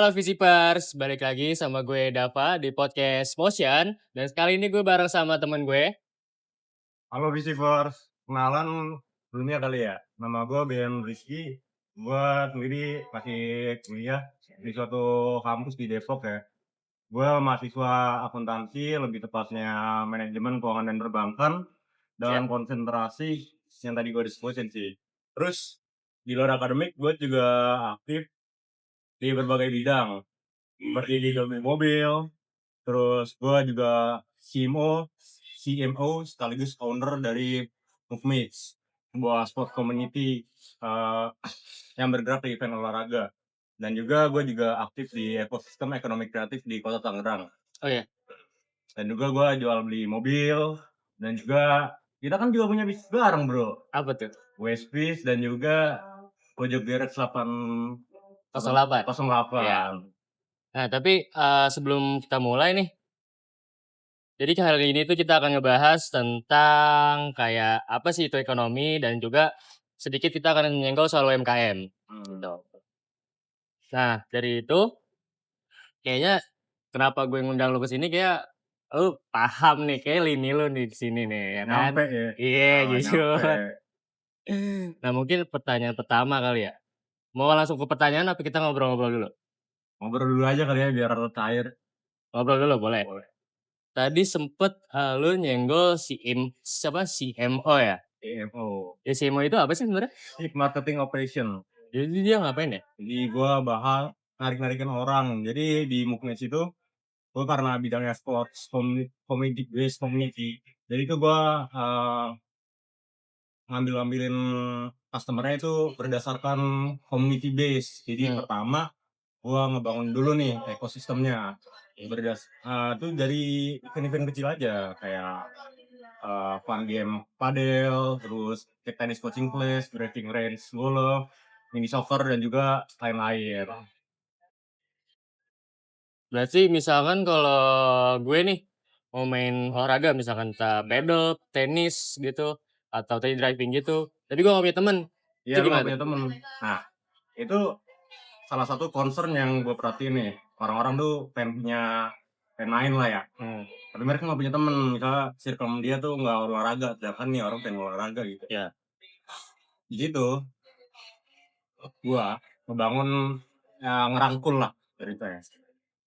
Halo Visipers, balik lagi sama gue Dava di podcast Motion dan sekali ini gue bareng sama temen gue. Halo Visivers, kenalan dulunya kali ya. Nama gue Ben Rizky. Gue sendiri masih kuliah di suatu kampus di Depok ya. Gue mahasiswa akuntansi, lebih tepatnya manajemen keuangan dan perbankan, dengan Siap. konsentrasi yang tadi gue disebutin sih. Terus di luar akademik gue juga aktif di berbagai bidang, seperti di domain mobil. Terus gue juga CMO sekaligus owner dari Movemates, sebuah sport community eh, yang bergerak di event olahraga. Dan juga gue juga aktif di ekosistem ekonomi kreatif di Kota Tangerang. Oh ya, Dan juga gue jual beli mobil, dan juga kita kan juga punya bisnis bareng bro. apa tuh? Westfish dan juga Pojok Garage 08. Iya. 08. Nah, tapi sebelum kita mulai nih, jadi kali ini tuh kita akan ngebahas tentang kayak apa sih itu ekonomi dan juga sedikit kita akan menyenggol soal UMKM. Hmm. Gitu. Nah, dari itu kayaknya kenapa gue ngundang lu ke sini kayak lu paham nih, kayak lini lu nih di sini nih, ya kan? Nyampe ya. Iya, Oh, nyampe. jujur. Nah, mungkin pertanyaan pertama kali ya. Mau langsung ke pertanyaan apa kita ngobrol-ngobrol dulu? Ngobrol dulu aja kali ya biar cair. Ngobrol dulu boleh. Boleh. Tadi sempet lu nyenggol siapa CMO ya? CMO, Ya CMO itu apa sih sebenarnya? Chief Marketing Operation. Jadi dia ngapain ya? Jadi gua bahas narik-narikin orang. Jadi di Muknes itu gua karena bidangnya sports community based community. Jadi itu gua ngambilin customer-nya itu berdasarkan community base. Jadi Hmm. pertama gua ngebangun dulu nih ekosistemnya. Itu dari event-event kecil aja kayak fun game padel, terus table tennis coaching class, driving range golf, mini soccer dan juga lain-lain. Berarti misalkan kalau gue nih mau main olahraga misalkan entah pedal, tenis gitu atau tadi driving gitu, tapi gue gak punya temen. Iya, Itu lu gak gimana tuh? punya temen. Nah, itu salah satu concern yang gue perhatiin nih. Orang-orang tuh pengen main lah ya. Hmm. Tapi mereka gak punya temen. Misalnya circle dia tuh gak olahraga. Sedangkan nih orang pengen olahraga gitu. Ya. Di situ gua ngebangun ngerangkul lah ceritanya.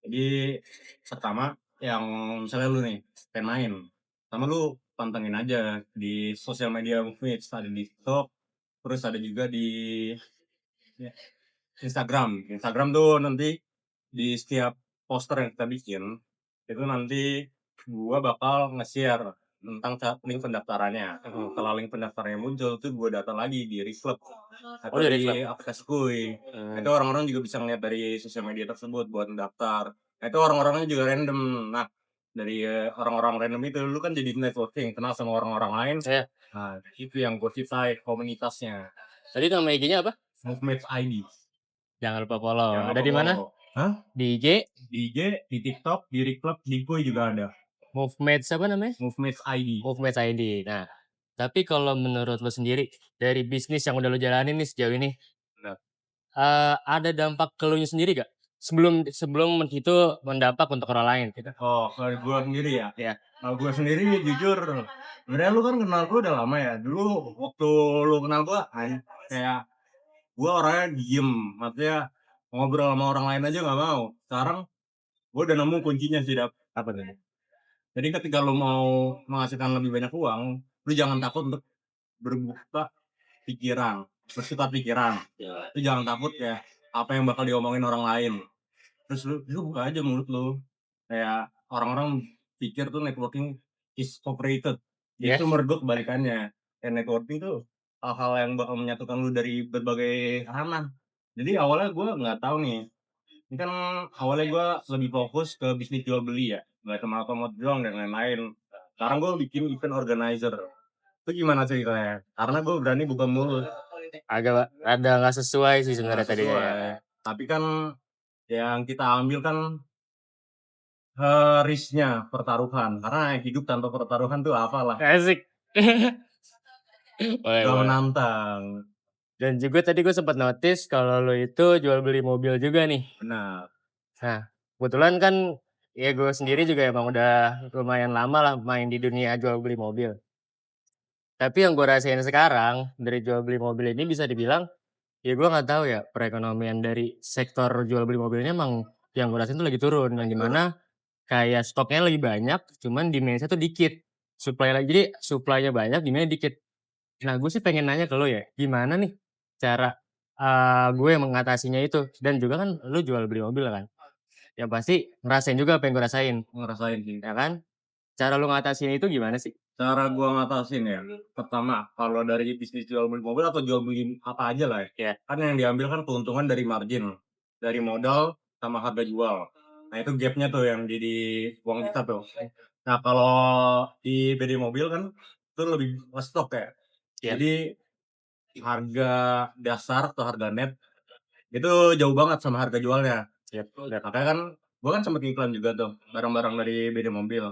Jadi pertama yang misalnya lu nih pengen main, sama lu pantengin aja di sosial media Movements, ada di TikTok, terus ada juga di ya, Instagram. Instagram tuh nanti di setiap poster yang kita bikin itu nanti gua bakal nge-share tentang link pendaftarannya. Setelah link pendaftarannya muncul tuh gua data lagi di Reflect Oh atau dari klub. di aplikasi Kuy. Itu orang-orang juga bisa ngeliat dari sosial media tersebut buat mendaftar. Itu orang-orangnya juga random. Nah, dari orang-orang random itu lu kan jadi networking, kenal sama orang-orang lain. Saya. Nah, itu yang gue ceritain komunitasnya. Tadi nama IG-nya apa? Movement ID. Jangan lupa follow. Jangan Ada lupa di mana? follow. Hah? Di IG. Di IG, di TikTok, di Reclub, di Kuy juga ada. Movements apa namanya? Movement ID. Movements ID. Nah, tapi kalau menurut lo sendiri dari bisnis yang udah lo jalanin nih sejauh ini, Nah, ada dampak ke lo sendiri gak? Sebelum sebelum itu mendampak untuk orang lain. kalau gue sendiri ya. Ya. Kalau gue sendiri jujur, sebenarnya lu kan kenal gue udah lama ya. Dulu waktu lu kenal gue, kayak gue orangnya diem, maksudnya ngobrol sama orang lain aja nggak mau. Sekarang gue udah nemu kuncinya sih, Dap. Apa tadi? Jadi ketika lu mau menghasilkan lebih banyak uang, lu jangan takut untuk berbuka pikiran, bertukar pikiran. Lu jangan takut ya apa yang bakal diomongin orang lain. Terus lu buka aja mulut lu. Kayak orang-orang pikir tuh networking is overrated. Ya. Itu menurut gue kebalikannya. Kayak networking tuh hal-hal yang bakal menyatukan lu dari berbagai ranah. Jadi awalnya gue nggak tahu nih. Ini kan awalnya gue lebih fokus ke bisnis jual beli ya. Nggak cuma otomotif doang dan lain-lain. Sekarang gue bikin event organizer. Itu gimana ceritanya? Karena gue berani buka mulut. Agak ada nggak sesuai sih Nggak sebenarnya tadinya ya. sesuai. Tapi kan yang kita ambil kan risk-nya pertaruhan. Karena hidup tanpa pertaruhan tuh apalah. Asik. Boleh, Gak boleh. menantang. Dan juga tadi gue sempat notice kalau lo itu jual beli mobil juga nih. Benar. Nah, kebetulan kan ya gue sendiri juga emang udah lumayan lama lah main di dunia jual beli mobil. Tapi yang gue rasain sekarang dari jual beli mobil ini bisa dibilang, ya gue nggak tahu ya perekonomian dari sektor jual beli mobil ini emang yang gue rasain tuh lagi turun, yang dimana kayak stoknya lebih banyak, cuman demand-nya tuh dikit. Jadi supply-nya banyak, demand-nya dikit. Nah, gue sih pengen nanya ke lo ya, gimana nih cara gue mengatasinya itu? Dan juga kan lu jual beli mobil kan? Ya pasti ngerasain juga apa yang gue rasain, Ngerasain sih. ya kan? Cara lu ngatasin itu gimana sih? Cara gua ngatasin ya, pertama kalau dari bisnis jual beli mobil atau jual beli apa aja lah ya, Ya, kan yang diambil kan keuntungan dari margin, dari modal sama harga jual. Nah itu gapnya tuh yang jadi uang kita tuh. Nah kalau di BD mobil kan itu lebih ke stok ya. ya, Jadi harga dasar atau harga net itu jauh banget sama harga jualnya. ya, Dan makanya kan gua kan sempet iklan juga tuh barang-barang dari BD mobil.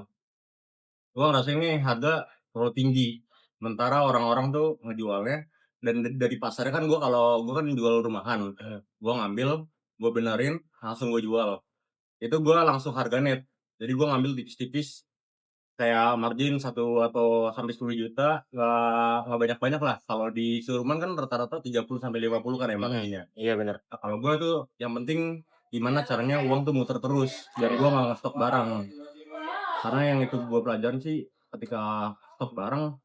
Gua ngerasain nih harga terlalu tinggi. Sementara orang-orang tuh ngejualnya dan dari pasarnya kan gua kan jual rumahan. Gua ngambil, gua benerin, langsung gua jual. Itu gua langsung harga net. Jadi gua ngambil tipis-tipis kayak margin 1 atau sampai 10 juta, nggak banyak-banyak lah. Kalau di showroom kan rata-rata 30 sampai 50 kan ya marginnya. iya bener. Nah, kalau gua tuh yang penting gimana caranya uang tuh muter terus biar gua nggak ngestok barang. Karena yang itu gua pelajarin sih ketika stok barang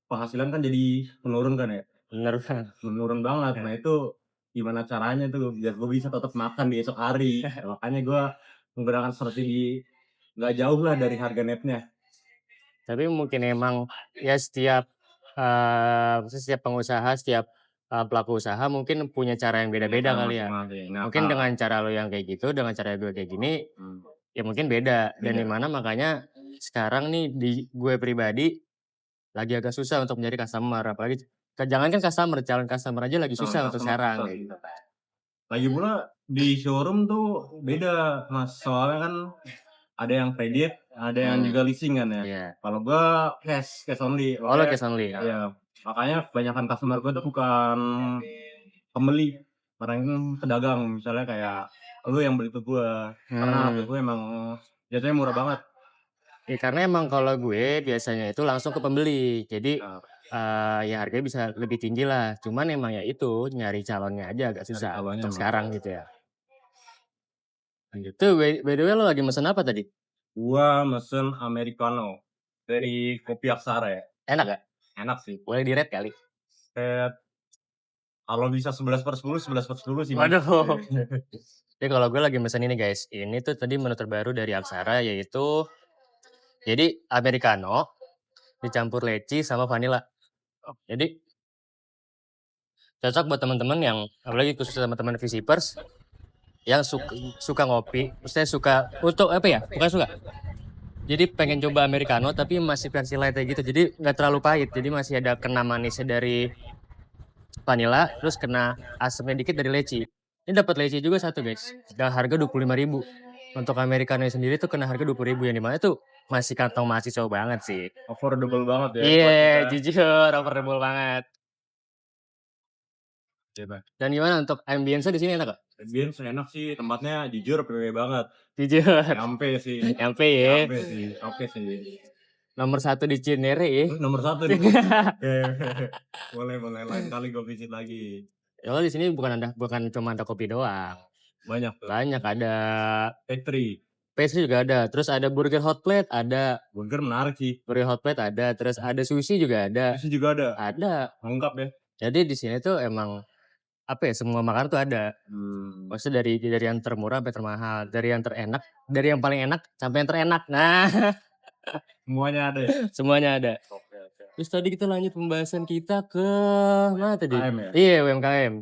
penghasilan kan jadi menurun kan ya, Bener banget. menurun banget. Nah itu gimana caranya tuh biar gua bisa tetap makan di esok hari. Makanya gua menggunakan strategi nggak jauh lah dari harga netnya. Tapi mungkin emang ya maksudnya setiap pengusaha, setiap, pelaku usaha mungkin punya cara yang Punya beda-beda cara kali ya. masing-masing. Nah Mungkin dengan cara lo yang kayak gitu, dengan cara gue kayak gini, ya mungkin beda. Dan di beda. mana makanya sekarang nih di gue pribadi lagi agak susah untuk mencari customer, apalagi jangankan customer, calon customer aja lagi Calon susah untuk customer sekarang susah kayak sih. gitu. Lagi pula di showroom tuh beda Mas, soalnya kan ada yang kredit, ada yang juga leasing kan ya. Iya. Kalau gua cash only, Oh, lo makanya cash only? iya, makanya kebanyakan customer gua tuh bukan pembeli, orang itu pedagang. Misalnya kayak lu yang beli ke gua, karena harga Hmm. gua emang jatuhnya murah banget. Ya karena emang kalau gue biasanya itu langsung ke pembeli. Jadi, Nah, ya harganya bisa lebih tinggi lah. Cuman emang ya itu, nyari calonnya aja agak dari susah kawannya untuk emang sekarang gitu ya. Gitu, by the way lo lagi mesen apa tadi? gua mesen americano dari Kopi Aksara ya. Enak Iya, nggak? enak sih. Boleh di-rate kali? Kayak kalau bisa 11/10, 11/10 sih, Mas. Waduh. Jadi kalau gue lagi mesen ini guys, ini tuh tadi menu terbaru dari Aksara yaitu jadi americano dicampur leci sama vanila. Jadi cocok buat teman-teman yang apalagi khusus teman-teman Visipers yang suka ngopi, maksudnya suka untuk apa ya? Bukan suka. Jadi pengen coba americano tapi masih versi light kayak gitu. Jadi nggak terlalu pahit. Jadi masih ada kena manisnya dari vanilla, terus kena asamnya dikit dari leci. Ini dapat leci juga satu guys. Dan harga 25.000. Untuk americano sendiri tuh kena harga 20.000 yang dimana tuh masih kantong mahasiswa banget sih. Affordable banget ya buat kita. Iya, jujur affordable banget. Iya, Bang. Dan gimana untuk ambience di sini enak gak? Ambience enak sih, tempatnya jujur PW banget. Jujur. Nyampe sih. Nyampe ya. Nyampe sih. Oke sih. Nomor 1 di Cinere ya. Nomor 1 nih. Boleh, boleh. Lain kali gue visit lagi. Ya di sini bukan cuma ada kopi doang. Banyak tuh. Banyak ada Factory. pastry juga ada, terus ada burger hot plate ada. Burger menarik sih. Burger hot plate ada, terus ada sushi juga ada. Sushi juga ada. Ada. Lengkap ya. Jadi di sini tuh emang apa ya, semua makanan tuh ada. Maksudnya dari yang termurah sampai termahal, dari yang terenak, dari yang paling enak sampai yang terenak. Nah, Semuanya ada ya. semuanya ada. Oke, oke. Terus tadi kita lanjut pembahasan kita ke mana tadi? UMKM ya? Iya, UMKM.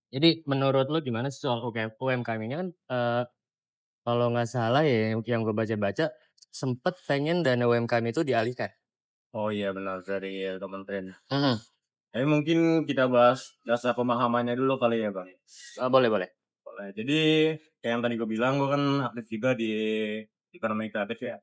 Jadi menurut lu gimana sih soal UMKM ini kan kalau nggak salah ya yang gue baca-baca sempet pengen dana UMKM itu dialihkan. Oh iya benar dari kementerian. Mhm. Tapi mungkin kita bahas dasar pemahamannya dulu kali ya, Bang. Boleh boleh. Boleh. Jadi kayak yang tadi gue bilang, gue kan aktif juga di ekonomi kreatif ya.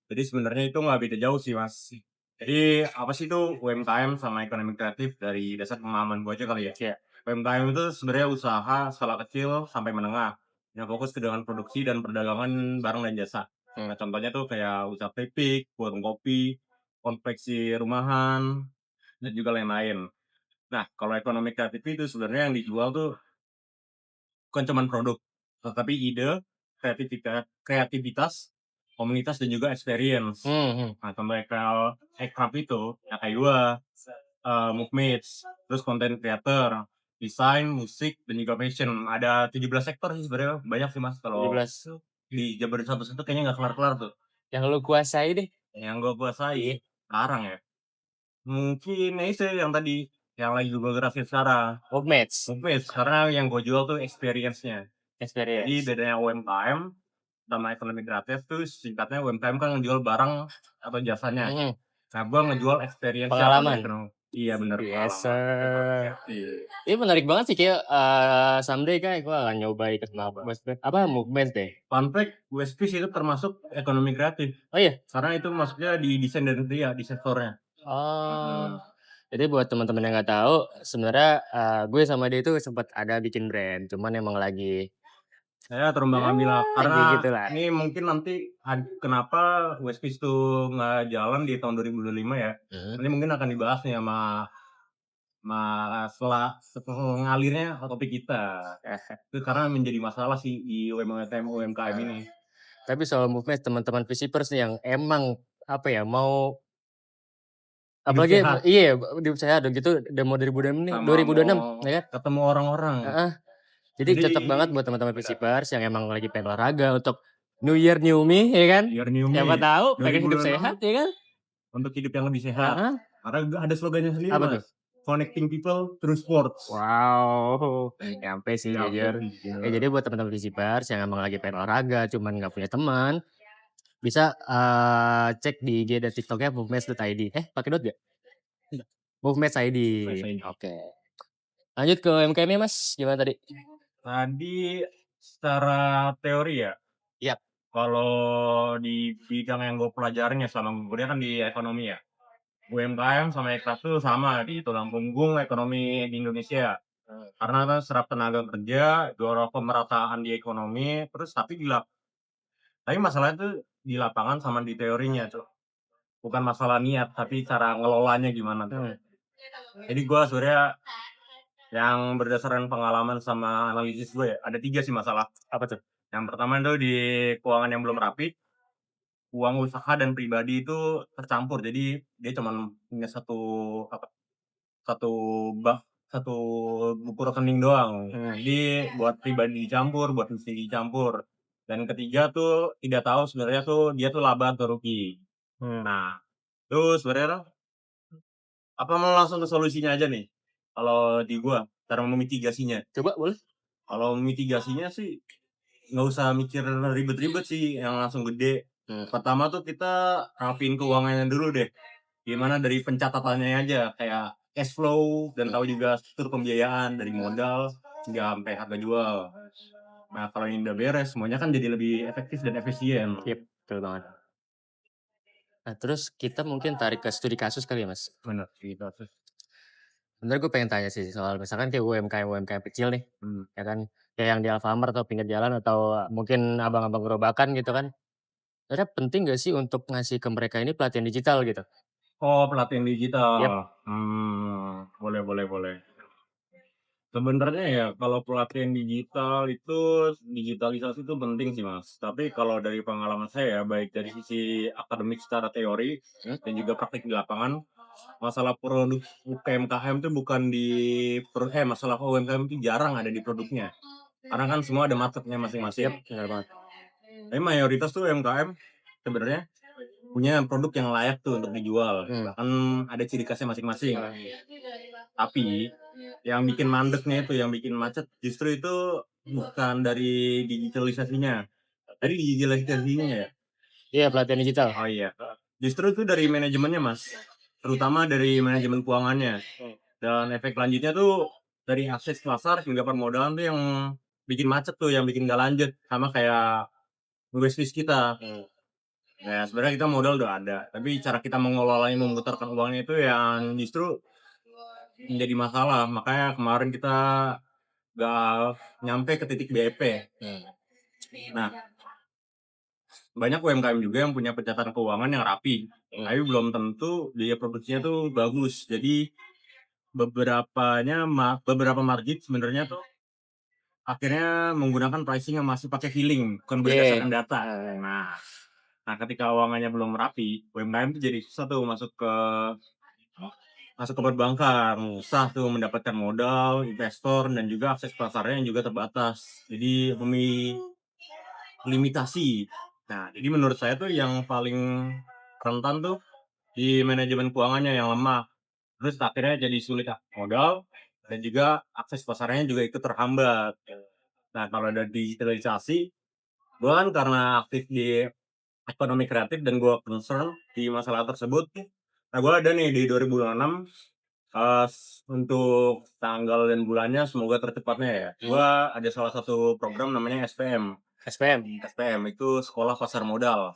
Jadi sebenarnya itu nggak beda jauh sih, Mas. Jadi apa sih itu UMKM sama ekonomi kreatif dari dasar pemahaman gue aja kali ya. Iya. UMKM itu sebenarnya usaha skala kecil sampai menengah yang fokus ke dengan produksi dan perdagangan barang dan jasa. Nah, contohnya tuh kayak usaha keripik, warung kopi, konveksi rumahan, dan juga lain-lain. Nah, kalau ekonomi kreatif itu sebenarnya yang dijual tuh bukan cuman produk, tetapi ide, kreativitas, komunitas, dan juga experience. Mhm. Nah, contoh aircraft itu, ya kayak gua, Movemates, terus content creator, desain, musik, dan juga fashion. Ada 17 sektor sih sebenarnya, banyak sih Mas, kalau 17. dijabarin satu-satu kayaknya nggak kelar-kelar tuh. Yang lu kuasai deh. Yang gua Iya. kuasai sekarang ya, mungkin ya itu yang tadi, yang lagi gua gerakin sekarang, Movements, Movemates, karena yang gua jual tuh experience-nya. Jadi experience. bedanya UMKM sama ekonomi kreatif tuh singkatnya UMKM kan ngejual barang atau jasanya. Mhm. Nah, gua ngejual experience-nya kalau Pengalaman. ekonomi. Iya bener, Yes, pengalaman ekonomi sir. kreatif. Ini menarik banget sih kayak, someday kayak gue akan nyoba ikut movement deh. Fun fact, Westfish itu termasuk ekonomi kreatif. Oh iya? Karena itu masuknya di desain dan dia di sektornya. Oh. Jadi buat teman-teman yang nggak tahu, sebenarnya, gue sama dia itu sempet ada bikin brand, cuman emang lagi, Saya ya terombang-ambing lah, lagi karena gitulah. ini mungkin nanti kenapa Westfish tuh nggak jalan di tahun 2025 ya. Mhm. Nanti mungkin akan dibahas nih sama setelah ngalirnya topik kita. Itu karena menjadi masalah sih di UMKM ini. Tapi soal movement teman-teman Visipers nih yang emang, apa ya, mau Hidup apalagi sehat iya, di saya ada gitu demo 2026 nih, sama 2026 mau ya kan? ketemu orang-orang. Heeh. Jadi Jadi cocok banget buat teman-teman benar, Visipers yang emang lagi pengen olahraga untuk New Year New Me ya kan? Year New Siapa Me tahu pengen hidup 2026 sehat ya kan? untuk hidup yang lebih sehat. Heeh. Karena ada slogannya sendiri Apa tuh? Mas, "Connecting people through sports." Wow, nyampe sih Ya, jujur. Ya jadi buat teman-teman Visipers yang emang lagi pengen olahraga cuman nggak punya teman, bisa, cek di IG dan TikTok-nya movements.id. Pakai dot nggak? Enggak. Movements.id. Oke. Lanjut ke UMKM-nya Mas, gimana tadi? Tadi secara teori ya, Iya. kalau di bidang yang gue pelajarin ya selama gue kuliah kan di ekonomi ya. UMKM sama Ekras tuh sama di tulang punggung ekonomi di Indonesia. Karena kan serap tenaga kerja, dorong pemerataan di ekonomi, terus tapi masalahnya tuh di lapangan sama di teorinya tuh. Bukan masalah niat, tapi cara ngelolanya gimana tuh. Hmm. Jadi gua sebenarnya yang berdasarkan pengalaman sama analisis gue ya, ada 3 sih masalah. Apa tuh? Yang pertama itu di keuangan yang belum rapi, uang usaha dan pribadi itu tercampur. Jadi dia cuman punya apa, satu bak satu buku rekening doang. Jadi buat pribadi dicampur, buat bisnis dicampur. Dan ketiga tuh tidak tahu sebenarnya tuh dia tuh laba atau rugi. Nah, terus sebenarnya apa mau langsung ke solusinya aja nih? Kalau di gua, cara memitigasinya. Coba boleh? Kalau mitigasinya sih nggak usah mikir ribet-ribet sih yang langsung gede. Pertama tuh kita rapiin keuangannya dulu deh. Gimana dari pencatatannya aja kayak cash flow dan tahu juga struktur pembiayaan dari modal hingga sampai harga jual. Nah, kalau ini udah beres semuanya kan jadi lebih efektif dan efisien. Yap, betul banget. Nah, terus kita mungkin tarik ke studi kasus kali ya, Mas? Bener gitu. Sebenarnya gue pengen tanya sih soal misalkan kayak UMKM-UMKM kecil nih, ya kan, kayak yang di Alfamart atau pinggir jalan atau mungkin abang-abang gerobakan gitu kan. Sebenarnya penting nggak sih untuk ngasih ke mereka ini pelatihan digital gitu? Oh, pelatihan Yap. digital. Boleh boleh boleh. Sebenarnya ya kalau pelatihan digital itu digitalisasi itu penting sih Mas. Tapi kalau dari pengalaman saya baik dari sisi akademik secara teori dan juga praktik di lapangan, masalah produk UMKM itu bukan masalah UMKM itu jarang ada di produknya. Karena kan semua ada marketnya masing-masing. Benar banget. Tapi mayoritas tuh UMKM sebenarnya punya produk yang layak tuh untuk dijual. Bahkan ada ciri khasnya masing-masing. Tapi yang bikin mandeknya itu, yang bikin macet justru itu bukan dari digitalisasinya. Dari digitalisasinya ya? Iya, pelatihan digital. Oh iya. Justru itu dari manajemennya Mas. Terutama dari manajemen keuangannya. Dan efek lanjutnya tuh dari akses pasar hingga permodalan tuh yang bikin macet tuh, yang bikin gak lanjut. Sama kayak wishlist kita. Ya sebenarnya kita modal udah ada, tapi cara kita mengelolanya, memutarkan uangnya itu yang justru menjadi masalah. Makanya kemarin kita gak nyampe ke titik BEP. Nah, banyak UMKM juga yang punya pencatatan keuangan yang rapi, tapi belum tentu biaya produksinya tuh bagus. Jadi beberapa market sebenarnya tuh akhirnya menggunakan pricing yang masih pakai feeling, bukan Oke. berdasarkan data. Nah, ketika keuangannya belum rapi, UMKM tuh jadi susah tuh masuk ke perbankan, susah tuh mendapatkan modal, investor, dan juga akses pasarnya yang juga terbatas. Jadi limitasi. Nah, jadi menurut saya tuh yang paling rentan tuh di manajemen keuangannya yang lemah. Terus akhirnya jadi sulit modal dan juga akses pasarnya juga ikut terhambat. Nah, kalau ada digitalisasi, gue kan karena aktif di ekonomi kreatif dan gue concern di masalah tersebut. Nah, gue ada nih di 2026 untuk tanggal dan bulannya semoga tercepatnya ya. Gue ada salah satu program namanya SPM. SPM. SPM itu Sekolah Pasar Modal.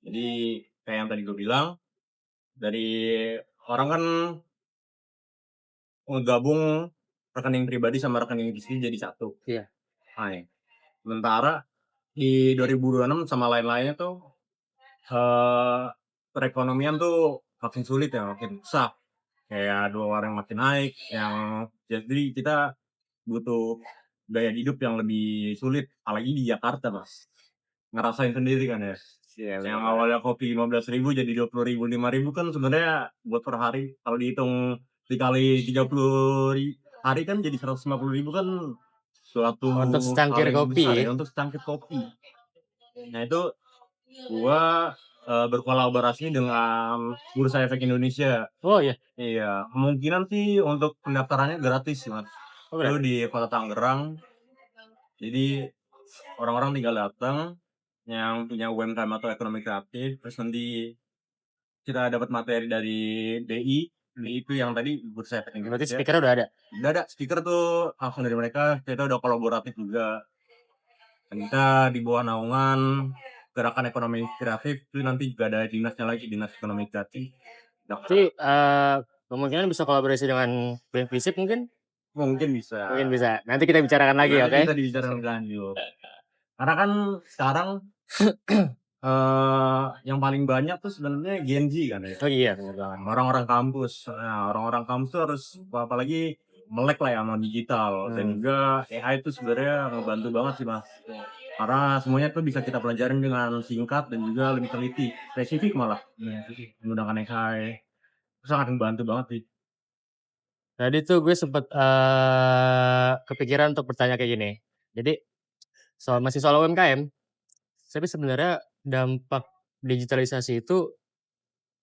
Jadi kayak yang tadi gue bilang, dari orang kan ngegabung rekening pribadi sama rekening bisnis jadi satu. Iya. Nah, sementara di 2026 sama lain-lainnya tuh eh perekonomian tuh makin sulit ya, makin susah. Kayak dua orang makin naik, yang jadi kita butuh gaya hidup yang lebih sulit, apalagi di Jakarta, Mas. Ngerasain sendiri kan ya. Iya, Yang benar. awalnya kopi 15.000 jadi 20.000, 5.000 kan sebenarnya buat per hari kalau dihitung dikali 30 hari kan jadi 150.000 kan suatu Untuk hal secangkir yang besar kopi. ya untuk secangkir kopi. Nah itu gua berkolaborasi dengan Bursa Efek Indonesia. Oh iya. Iya, kemungkinan sih untuk pendaftarannya gratis sih, Mas. Oh Itu berarti. di Kota Tangerang. Jadi orang-orang tinggal datang yang punya UMKM atau ekonomi kreatif, terus nanti kita dapat materi dari BI. BI itu yang tadi Bursa Efek Berarti Indonesia. speaker udah ada. Udah ada stiker tuh langsung dari mereka. Kita udah kolaboratif juga. Dan kita di bawah naungan Gerakan Ekonomi Kreatif itu nanti juga ada dinasnya lagi, Dinas Ekonomi Kreatif. Berarti kemungkinan bisa kolaborasi dengan BEM Visip mungkin? Mungkin bisa. Mungkin bisa. Nanti kita bicarakan lagi, Nanti oke? bisa dibicarakan lebih lanjut. Karena kan sekarang yang paling banyak tuh sebenarnya Gen Z kan ya. Oh iya, benar banget. Orang-orang kampus. Nah, orang-orang kampus tuh harus apalagi melek lah ya sama digital dan juga AI itu sebenarnya ngebantu banget sih Mas. Karena semuanya tuh bisa kita pelajarin dengan singkat dan juga lebih teliti, spesifik malah. Menggunakan AI itu sangat membantu banget sih. Tadi tuh gue sempet kepikiran untuk bertanya kayak gini. Jadi masih soal UMKM, tapi sebenarnya dampak digitalisasi itu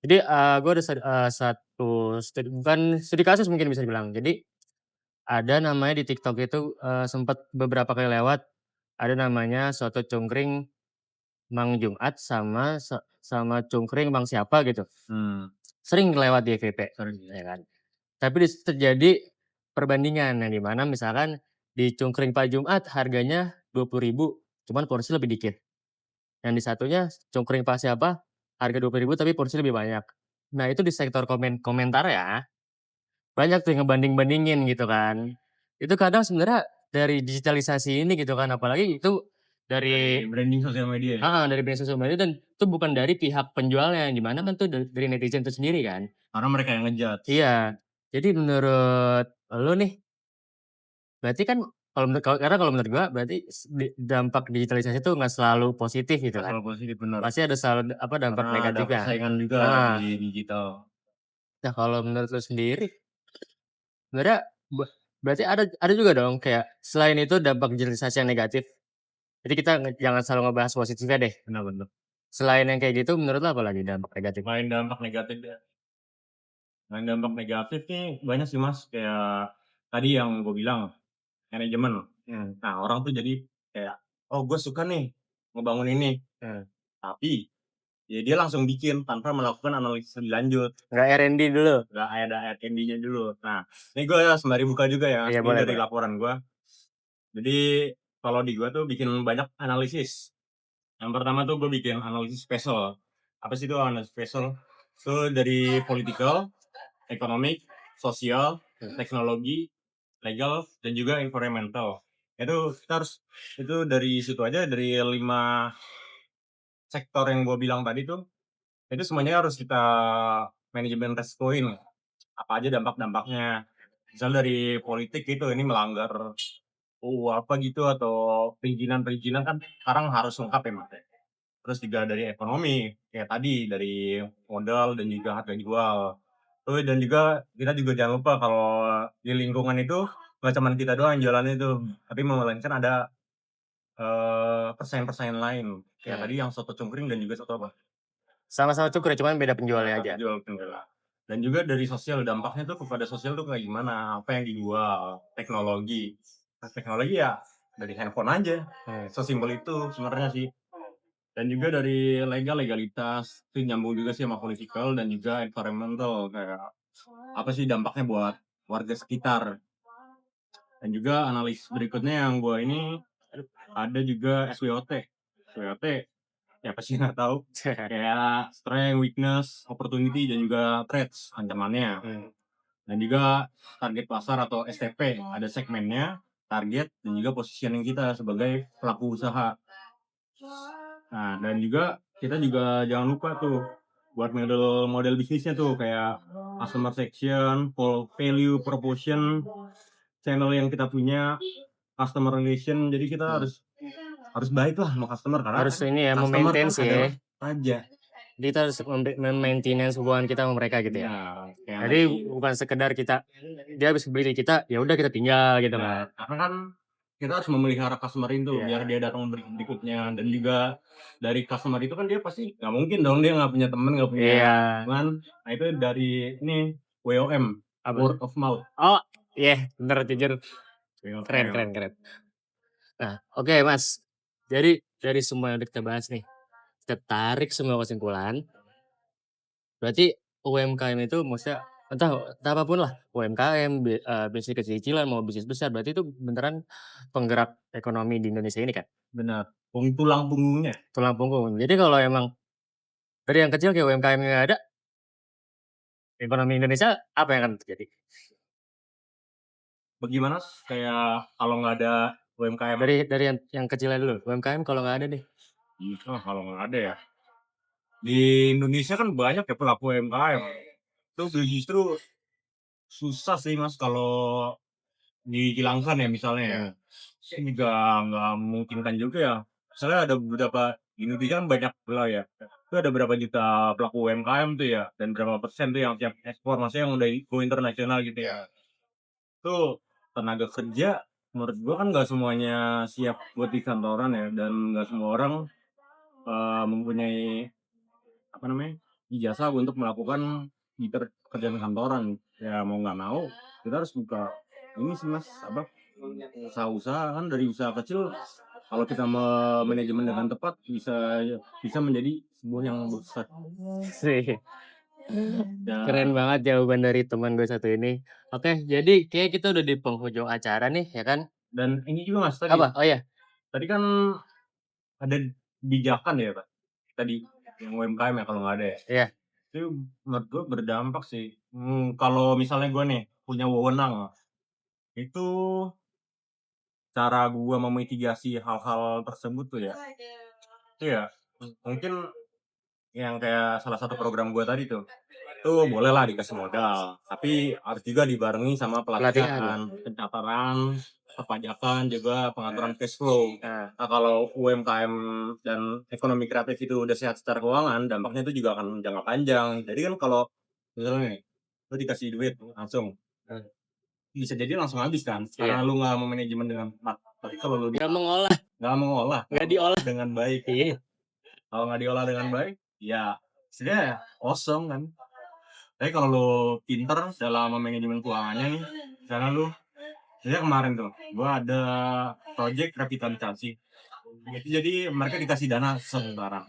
jadi gue ada satu bukan studi kasus mungkin bisa dibilang. Jadi ada namanya di TikTok itu sempet beberapa kali lewat, ada namanya soto cungkring Mang Jumat sama cungkring Mang siapa gitu. Hmm, Sering lewat di FYP, sorry. ya kan. Tapi di situ terjadi perbandingan yang di mana misalkan di cungkring Pak Jumat harganya 20.000 cuman porsi lebih dikit. Yang di satunya cungkring Pak siapa, harga 20.000 tapi porsi lebih banyak. Nah itu di sektor komentar ya, banyak tuh yang ngebanding-bandingin gitu kan. Itu kadang sebenarnya dari digitalisasi ini gitu kan, apalagi itu Dari dari branding sosial media ya. dari brand sosial media dan itu bukan dari pihak penjualnya, yang di mana kan tuh dari netizen itu sendiri kan. Karena mereka yang ngejudge. Iya, jadi menurut lu nih, berarti kan kalau menurut gua berarti dampak digitalisasi itu nggak selalu positif gitu kan. Masalah positif bener. Pasti ada selalu dampak Karena ada negatifnya. persaingan juga Nah, di digital. nah kalau menurut lu sendiri, sebenarnya berarti ada juga dong kayak selain itu dampak digitalisasi yang negatif. Jadi kita jangan selalu ngebahas positifnya deh. Benar-benar. Selain yang kayak gitu menurut lu apa lagi dampak negatif? Selain dampak negatif ya. Selain dampak negatif nih banyak sih Mas, kayak tadi yang gue bilang, manajemen. Nah orang tuh jadi kayak, oh gue suka nih ngebangun ini. Tapi ya dia langsung bikin tanpa melakukan analisis lebih lanjut. Nggak R&D dulu? Nggak ada R&D-nya dulu. Nah ini gue sembari buka juga ya, Iya ini boleh dari boleh. laporan gue. Jadi kalau di gue tuh bikin banyak analisis. Yang pertama tuh gue bikin analisis spesial. Apa sih itu analisis spesial? So dari political, economic, sosial, teknologi, legal, dan juga environmental. Itu kita harus itu dari situ aja dari 5 sektor yang gua bilang tadi tuh, itu semuanya harus kita manajemen resikoin, apa aja dampak-dampaknya. Misal dari politik gitu, ini melanggar UU apa gitu atau perizinan-perizinan kan sekarang harus lengkap ya, Mas, ya. Terus juga dari ekonomi, kayak tadi dari modal dan juga harga jual. Terus dan juga kita juga jangan lupa kalau di lingkungan itu nggak cuman kita doang yang jualan itu, tapi melainkan ada, persaing-persaingan lain. Kayak Oke. tadi yang soto cungkring dan juga soto apa? Sama-sama cukur ya, cuman beda penjualnya Beda aja. penjual penjual. Dan juga dari sosial, dampaknya tuh kepada sosial tuh kayak gimana, apa yang dijual, teknologi. Nah, teknologi ya dari handphone aja, sesimpel itu sebenarnya sih. Dan juga dari legalitas, itu nyambung juga sih sama political dan juga environmental, kayak apa sih dampaknya buat warga sekitar. Dan juga analis berikutnya yang gua ini ada juga SWOT. SWOT ya pasti nggak tahu, kayak strength, weakness, opportunity dan juga threats ancamannya. Dan juga target pasar atau STP, ada segmennya, target dan juga positioning kita sebagai pelaku usaha. Nah, dan juga kita juga jangan lupa tuh buat model model bisnisnya tuh kayak customer section, value proposition, channel yang kita punya, customer relation. Jadi kita Hmm. harus baik lah sama customer karena Harus ini ya, customer memaintain kan sih ya. adalah raja. Jadi kita harus me-maintenance hubungan kita sama mereka gitu ya. Iya, kayak Jadi tadi. bukan sekedar kita dia habis beli kita, ya udah kita tinggal gitu kan. Ya, karena kan kita harus memelihara customer itu biar Iya. dia datang berikutnya dan juga dari customer itu kan dia pasti nggak mungkin dong dia nggak punya temen, nggak punya Iya. teman. Nah itu dari ini WOM, Apa tuh? word of mouth. Oh, iya, bener jujur. Keren WOM. keren keren. Nah, oke Mas. Jadi dari semua yang udah kita bahas nih, kita tarik semua kesimpulan, berarti UMKM itu maksudnya entah apa pun lah, UMKM, bisnis kecil-kecilan mau bisnis besar, berarti itu beneran penggerak ekonomi di Indonesia ini kan? Benar. Tulang punggungnya. Tulang punggung. Jadi kalau emang dari yang kecil kayak UMKM nggak ada, ekonomi Indonesia apa yang akan terjadi? Bagaimana kayak kalau nggak ada UMKM? Dari yang kecilnya dulu, UMKM kalau nggak ada nih. Kalau nggak ada ya. Di Indonesia kan banyak ya pelaku UMKM. Itu justru susah sih mas kalau dihilangkan ya misalnya ya. Hmm. Ini juga nggak memungkinkan juga ya. Misalnya ada beberapa di Indonesia kan banyak pula ya. Itu ada berapa juta pelaku UMKM tuh ya, dan berapa persen tuh yang siap ekspor, maksudnya yang udah go internasional gitu ya. Itu tenaga kerja menurut gua kan nggak semuanya siap buat di kantoran ya, dan nggak semua orang mempunyai apa namanya ijazah untuk melakukan pekerjaan kantoran. Ya mau nggak mau kita harus buka ini sih mas apa usaha-usaha kan dari usaha kecil kalau kita manajemen dengan tepat bisa bisa menjadi sebuah yang besar. Sih. Keren Ya, banget jawaban dari teman gue satu ini. Oke, jadi kayak kita udah di penghujung acara nih, ya kan? dan ini juga mas tadi Apa? Oh ya, tadi kan ada kebijakan ya pak tadi yang UMKM ya kalau nggak ada ya iya. itu menurut gue berdampak sih. Kalau misalnya gue nih punya wewenang itu cara gue memitigasi hal-hal tersebut tuh ya itu ya mungkin yang kayak salah satu program gue tadi tuh bolehlah dikasih modal, tapi harus juga dibarengi sama Pelatihan ya. pelatihan, pencatatan, perpajakan, juga pengaturan cash flow. Nah, Nah, kalau UMKM dan ekonomi kreatif itu udah sehat secara keuangan, dampaknya itu juga akan jangka panjang. Jadi kan kalau misalnya nih, lu dikasih duit langsung, hmm, bisa jadi langsung habis kan, karena iya. lu nggak memanajemen dengan tepat. Tapi kalau lu Nggak mengolah, nggak mengolah nggak diolah. dengan baik, Iya. kalau nggak diolah dengan baik, ya sebenarnya kosong kan. Tapi kalau lu pinter dalam manajemen keuangannya nih, misalnya lu misalnya kemarin tuh, gua ada project revitalisasi. Itu jadi mereka dikasih dana setara.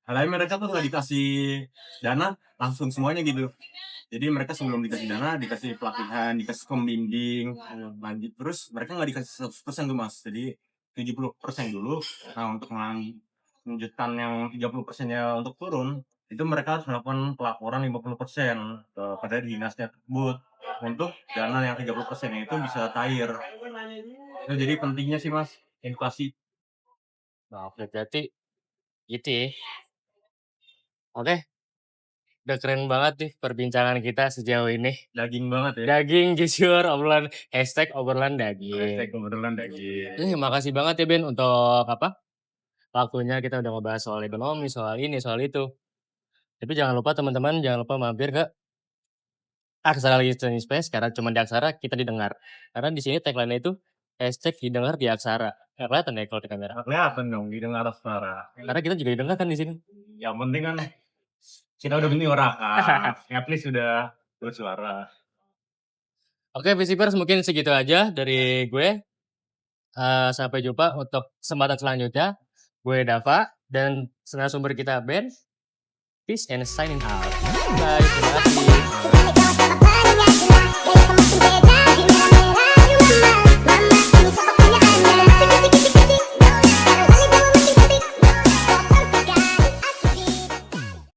Tapi mereka tuh nggak dikasih dana langsung semuanya gitu. Jadi mereka sebelum dikasih dana, dikasih pelatihan, dikasih pembimbing, lanjut terus mereka nggak dikasih 100% tuh mas. Jadi 70% dulu. Nah untuk melanjutkan yang 30%-nya untuk turun, itu mereka harus melakukan pelaporan 50% kepada dinasnya tersebut. untuk dana yang 30% itu bisa cair. Itu jadi pentingnya sih Mas, inflasi. Nah, oke, berarti gitu ya. Oke, udah keren banget nih perbincangan kita sejauh ini. Daging banget ya. Daging jujur obrolan #obrolan daging. Kebetulan daging. Makasih banget ya Ben untuk waktunya kita udah ngebahas soal ekonomi, soal ini, soal itu. Tapi jangan lupa teman-teman, jangan lupa mampir ke Aksara Listening Space karena cuma di Aksara kita didengar. Karena di sini tagline itu #didengar di Aksara. Nggak kelihatan ya kalau di kamera. Kelihatan dong didengar suara. Karena kita juga didengar kan di sini. Yang penting kan kita udah penting orang kan. At least udah bersuara. Oke, Visipers mungkin segitu aja dari gue. Sampai jumpa untuk kesempatan selanjutnya. Gue Dava dan narasumber kita Ben. Peace and signing out. Bye, terima kasih.